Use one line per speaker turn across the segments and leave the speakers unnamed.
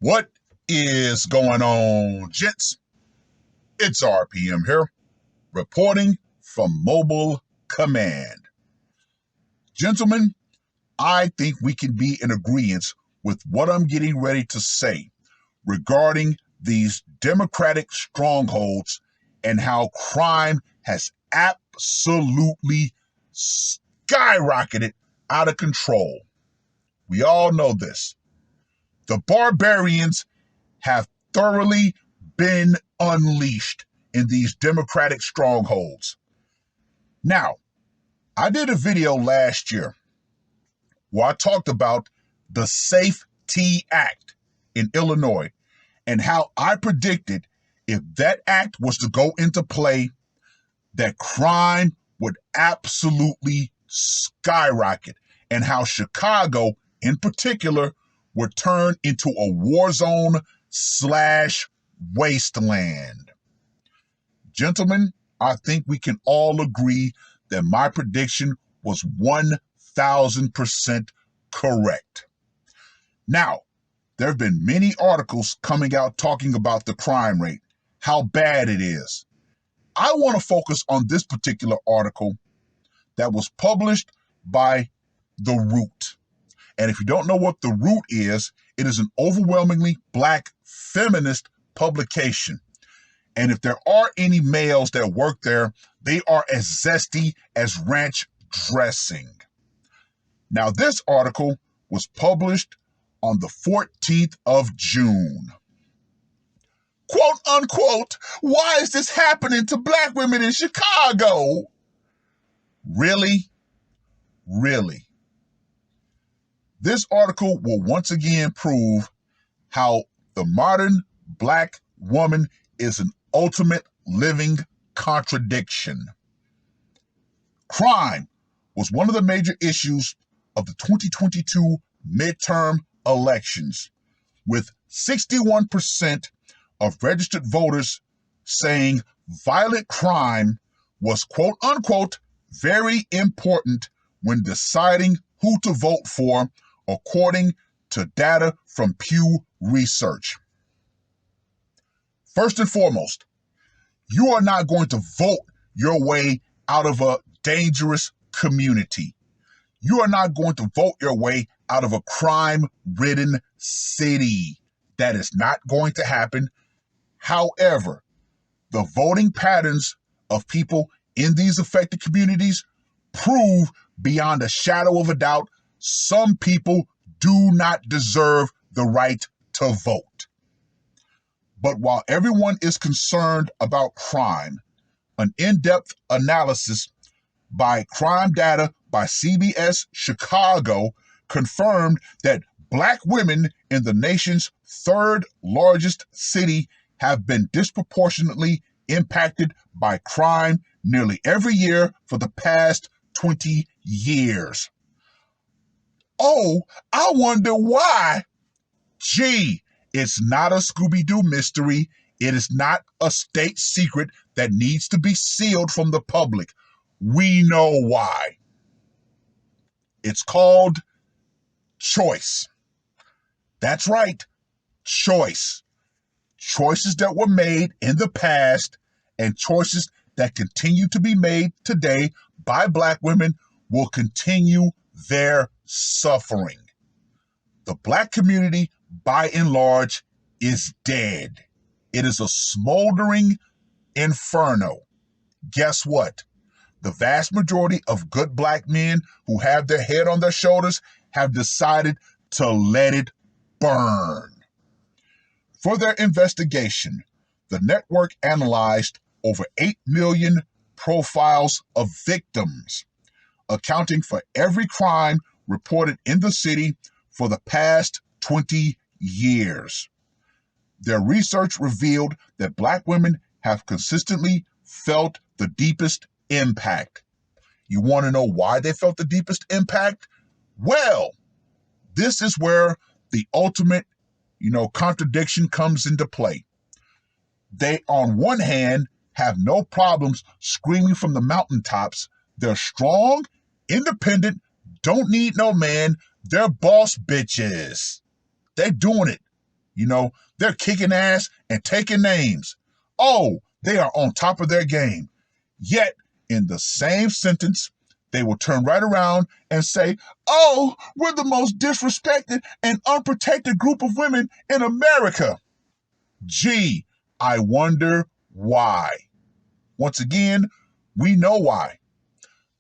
What is going on, gents? It's R.P.M. here, reporting from Mobile Command. Gentlemen, I think we can be in agreement with what I'm getting ready to say regarding these Democratic strongholds and how crime has absolutely skyrocketed out of control. We all know this. The barbarians have thoroughly been unleashed in these Democratic strongholds. Now, I did a video last year where I talked about the Safety Act in Illinois and how I predicted if that act was to go into play, that crime would absolutely skyrocket, and how Chicago in particular would turn into a war zone / wasteland. Gentlemen, I think we can all agree that my prediction was 1,000% correct. Now, there have been many articles coming out talking about the crime rate, how bad it is. I want to focus on this particular article that was published by The Root. And if you don't know what The Root is, it is an overwhelmingly black feminist publication. And if there are any males that work there, they are as zesty as ranch dressing. Now, this article was published on the 14th of June. Quote unquote, why is this happening to black women in Chicago? Really? Really? This article will once again prove how the modern black woman is an ultimate living contradiction. Crime was one of the major issues of the 2022 midterm elections, with 61% of registered voters saying violent crime was quote unquote very important when deciding who to vote for, according to data from Pew Research. First and foremost, you are not going to vote your way out of a dangerous community. You are not going to vote your way out of a crime-ridden city. That is not going to happen. However, the voting patterns of people in these affected communities prove beyond a shadow of a doubt some people do not deserve the right to vote. But while everyone is concerned about crime, an in-depth analysis by crime data by CBS Chicago confirmed that black women in the nation's third largest city have been disproportionately impacted by crime nearly every year for the past 20 years. Oh, I wonder why. Gee, it's not a Scooby-Doo mystery. It is not a state secret that needs to be sealed from the public. We know why. It's called choice. That's right, choice. Choices that were made in the past and choices that continue to be made today by black women will continue their suffering. The black community, by and large, is dead. It is a smoldering inferno. Guess what? The vast majority of good black men who have their head on their shoulders have decided to let it burn. For their investigation, the network analyzed over 8 million profiles of victims, accounting for every crime reported in the city for the past 20 years. Their research revealed that black women have consistently felt the deepest impact. You want to know why they felt the deepest impact? Well, this is where the ultimate, contradiction comes into play. They, on one hand, have no problems screaming from the mountaintops. They're strong, independent, don't need no man. They're boss bitches. They're doing it. They're kicking ass and taking names. Oh, they are on top of their game. Yet, in the same sentence, they will turn right around and say, oh, we're the most disrespected and unprotected group of women in America. Gee, I wonder why. Once again, we know why.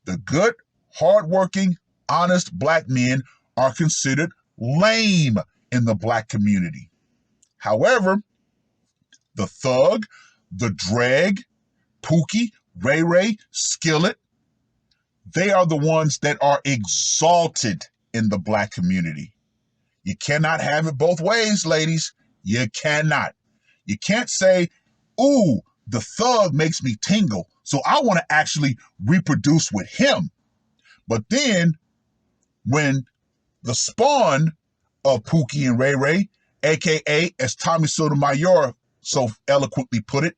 The good, hardworking, honest black men are considered lame in the black community. However, the thug, the drag, Pookie, Ray Ray, Skillet, they are the ones that are exalted in the black community. You cannot have it both ways, ladies. You cannot. You can't say, ooh, the thug makes me tingle, so I want to actually reproduce with him. But then, when the spawn of Pookie and Ray Ray, a.k.a., as Tommy Sotomayor so eloquently put it,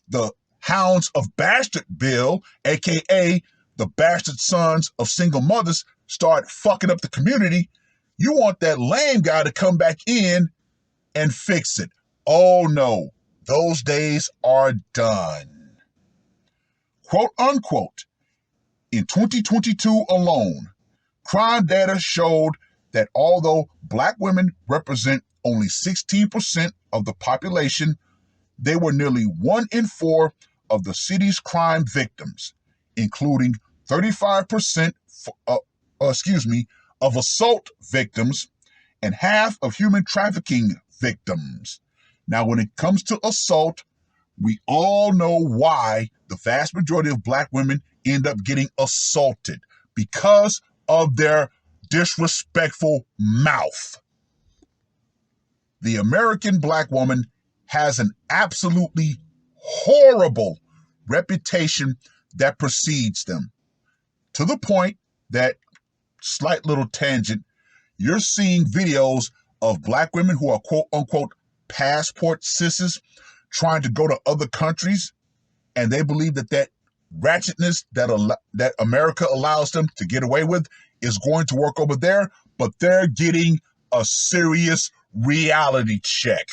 the hounds of Bastardville, a.k.a. the bastard sons of single mothers, start fucking up the community, you want that lame guy to come back in and fix it. Oh no, those days are done. Quote unquote, in 2022 alone, crime data showed that although black women represent only 16% of the population, they were nearly 1 in 4 of the city's crime victims, including 35% of assault victims and half of human trafficking victims. Now, when it comes to assault, we all know why the vast majority of black women end up getting assaulted, because of their disrespectful mouth. The American black woman has an absolutely horrible reputation that precedes them, to the point that, slight little tangent, you're seeing videos of black women who are quote unquote passport sisses trying to go to other countries, and they believe that ratchetness that America allows them to get away with is going to work over there, but they're getting a serious reality check.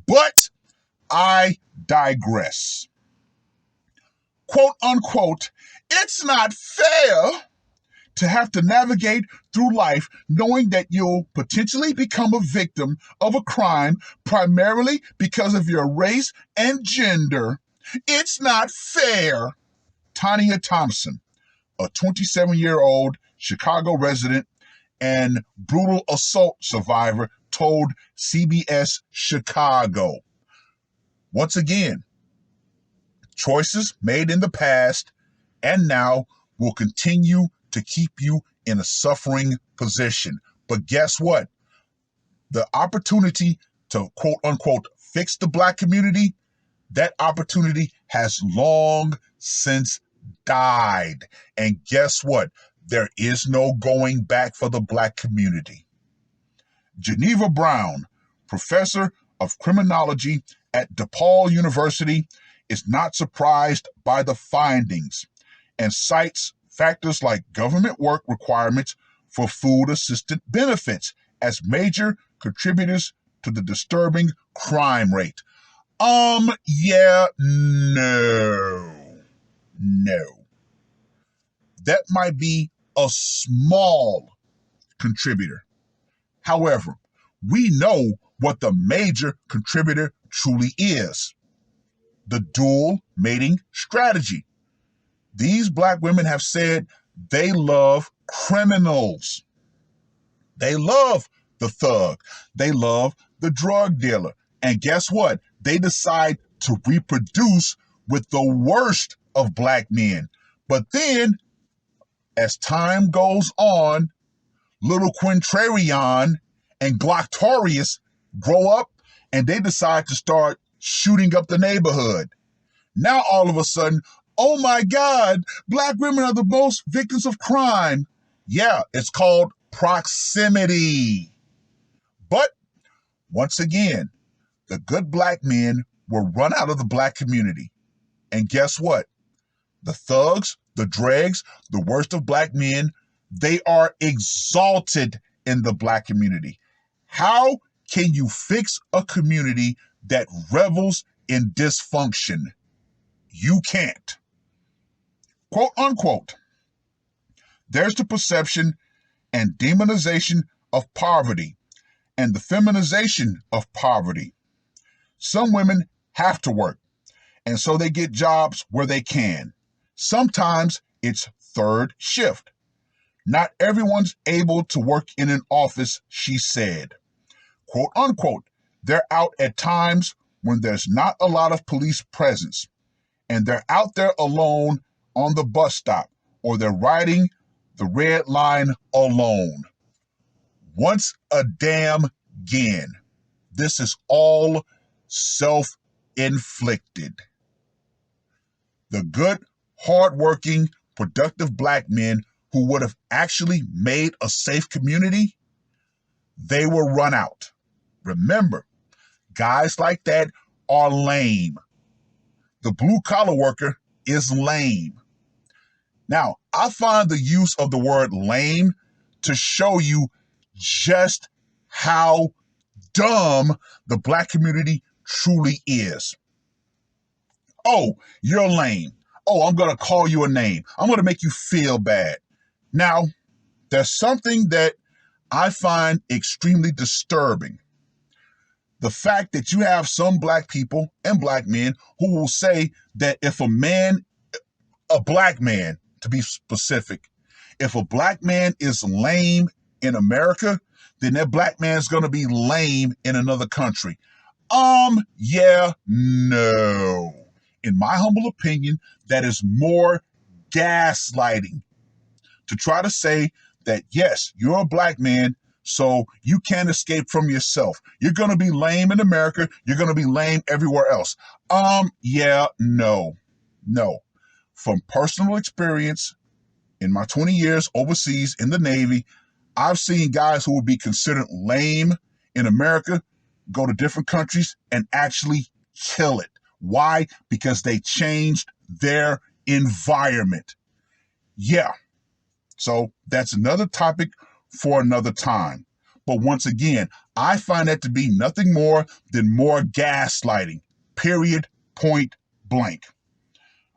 But I digress. Quote unquote, it's not fair to have to navigate through life knowing that you'll potentially become a victim of a crime primarily because of your race and gender. It's not fair. Tanya Thompson, a 27-year-old Chicago resident and brutal assault survivor, told CBS Chicago. Once again, choices made in the past and now will continue to keep you in a suffering position. But guess what? The opportunity to quote unquote fix the black community, that opportunity has long since died. And guess what? There is no going back for the black community. Geneva Brown, professor of criminology at DePaul University, is not surprised by the findings and cites factors like government work requirements for food-assisted benefits as major contributors to the disturbing crime rate. Yeah, no. That might be a small contributor. However, we know what the major contributor truly is: the dual mating strategy. These black women have said they love criminals. They love the thug. They love the drug dealer. And guess what? They decide to reproduce with the worst of black men. But then, as time goes on, little Quintrarion and Glocktorius grow up and they decide to start shooting up the neighborhood. Now, all of a sudden, oh my God, black women are the most victims of crime. Yeah, it's called proximity. But once again, the good black men will run out of the black community. And guess what? The thugs, the dregs, the worst of black men, They are exalted in the Black community. How can you fix a community that revels in dysfunction? You can't. Quote unquote. There's the perception and demonization of poverty and the feminization of poverty. Some women have to work, and so they get jobs where they can. Sometimes it's third shift. Not everyone's able to work in an office, she said. Quote unquote, they're out at times when there's not a lot of police presence, and they're out there alone on the bus stop, or they're riding the red line alone. Once a damn again, this is all self-inflicted. The good, hardworking, productive Black men who would have actually made a safe community, they were run out. Remember, guys like that are lame. The blue-collar worker is lame. Now, I find the use of the word lame to show you just how dumb the Black community truly is. Oh, you're lame. Oh, I'm going to call you a name. I'm going to make you feel bad. Now, there's something that I find extremely disturbing. The fact that you have some Black people and Black men who will say that if a Black man, to be specific, if a Black man is lame in America, then that Black man is going to be lame in another country. Yeah, no. In my humble opinion, that is more gaslighting. To try to say that, yes, you're a Black man, so you can't escape from yourself. You're going to be lame in America. You're going to be lame everywhere else. Yeah, no. From personal experience, in my 20 years overseas in the Navy, I've seen guys who would be considered lame in America go to different countries and actually kill it. Why? Because they changed their environment. Yeah. So that's another topic for another time. But once again, I find that to be nothing more than more gaslighting. Period. Point blank.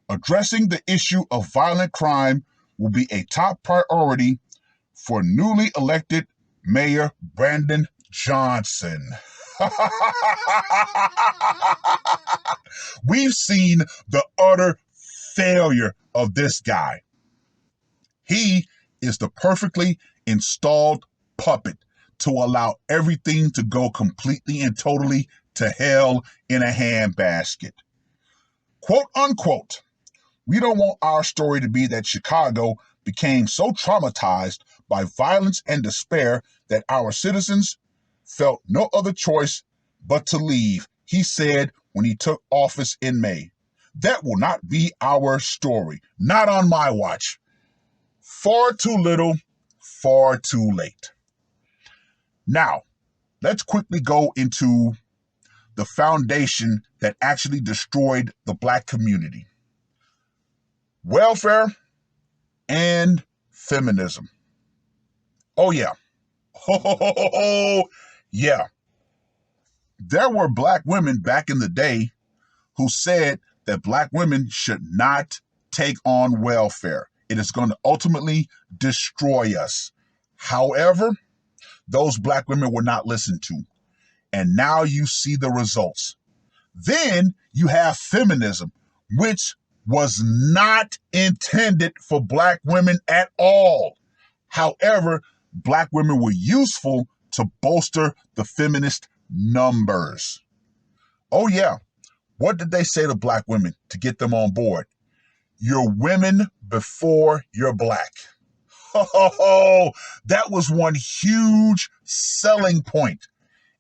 Addressing the issue of violent crime will be a top priority for newly elected Mayor Brandon Johnson. We've seen the utter failure of this guy. He is the perfectly installed puppet to allow everything to go completely and totally to hell in a handbasket. Quote unquote, we don't want our story to be that Chicago became so traumatized by violence and despair that our citizens felt no other choice but to leave, he said when he took office in May. That will not be our story. Not on my watch. Far too little, far too late. Now, let's quickly go into the foundation that actually destroyed the Black community. Welfare and feminism. Oh, yeah. Oh, yeah. There were Black women back in the day who said that Black women should not take on welfare. It is going to ultimately destroy us. However, those Black women were not listened to. And now you see the results. Then you have feminism, which was not intended for Black women at all. However, Black women were useful to bolster the feminist numbers. Oh, yeah. What did they say to Black women to get them on board? You're women before you're Black. Oh, that was one huge selling point,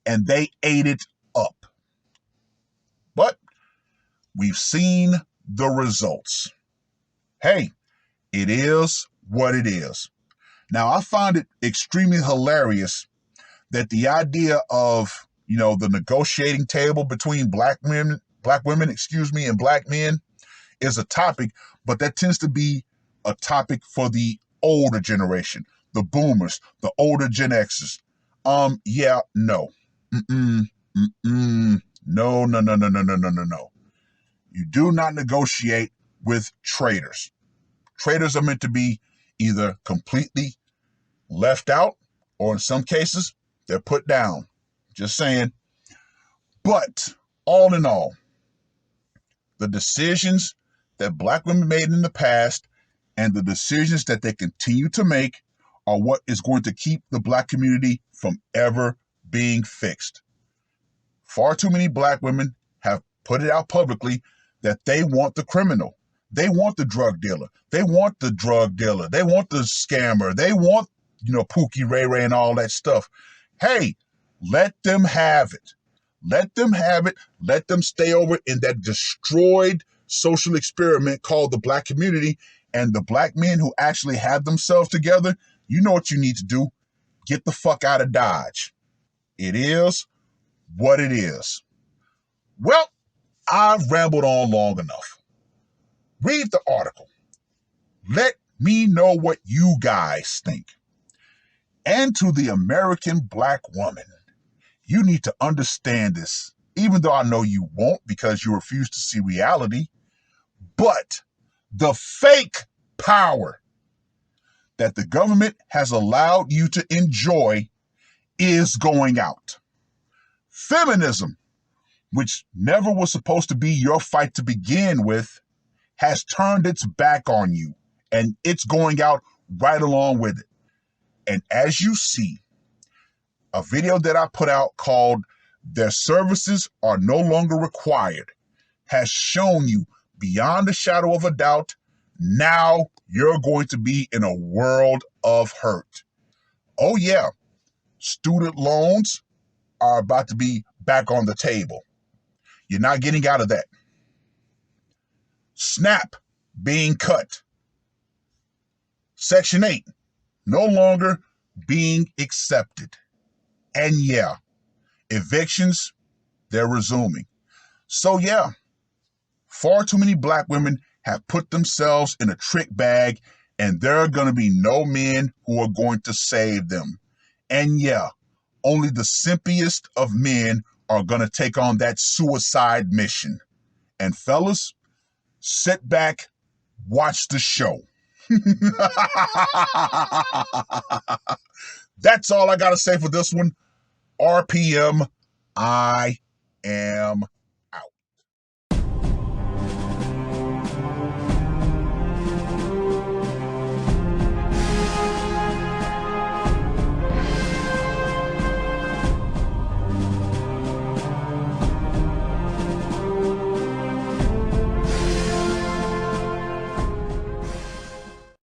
and they ate it up. But we've seen the results. Hey, it is what it is. Now, I find it extremely hilarious that the idea of, the negotiating table between Black women, and Black men is a topic, but that tends to be a topic for the older generation, the boomers, the older Gen Xers. Yeah, no. Mm-mm, mm-mm. No, no, no, no, no, no, no, no, no. You do not negotiate with traitors. Traitors are meant to be either completely left out, or in some cases, they're put down. Just saying. But all in all, the decisions that black women made in the past and the decisions that they continue to make are what is going to keep the black community from ever being fixed. Far too many black women have put it out publicly that they want the criminal. They want the drug dealer. They want the drug dealer. They want the scammer. They want, Pookie Ray Ray and all that stuff. Hey, let them have it. Let them have it. Let them stay over in that destroyed social experiment called the black community. And the black men who actually have themselves together, you know what you need to do. Get the fuck out of Dodge. It is what it is. Well, I've rambled on long enough. Read the article. Let me know what you guys think. And to the American black woman, you need to understand this, even though I know you won't because you refuse to see reality. But the fake power that the government has allowed you to enjoy is going out. Feminism, which never was supposed to be your fight to begin with, has turned its back on you, and it's going out right along with it. And as you see, a video that I put out called "Their Services Are No Longer Required" has shown you beyond a shadow of a doubt, now you're going to be in a world of hurt. Oh yeah, student loans are about to be back on the table. You're not getting out of that. SNAP being cut. Section 8 no longer being accepted. And yeah, evictions, they're resuming. So yeah, far too many black women have put themselves in a trick bag, and there are going to be no men who are going to save them. And yeah, only the simpiest of men are going to take on that suicide mission. And fellas, sit back, watch the show. That's all I got to say for this one. R.P.M. I am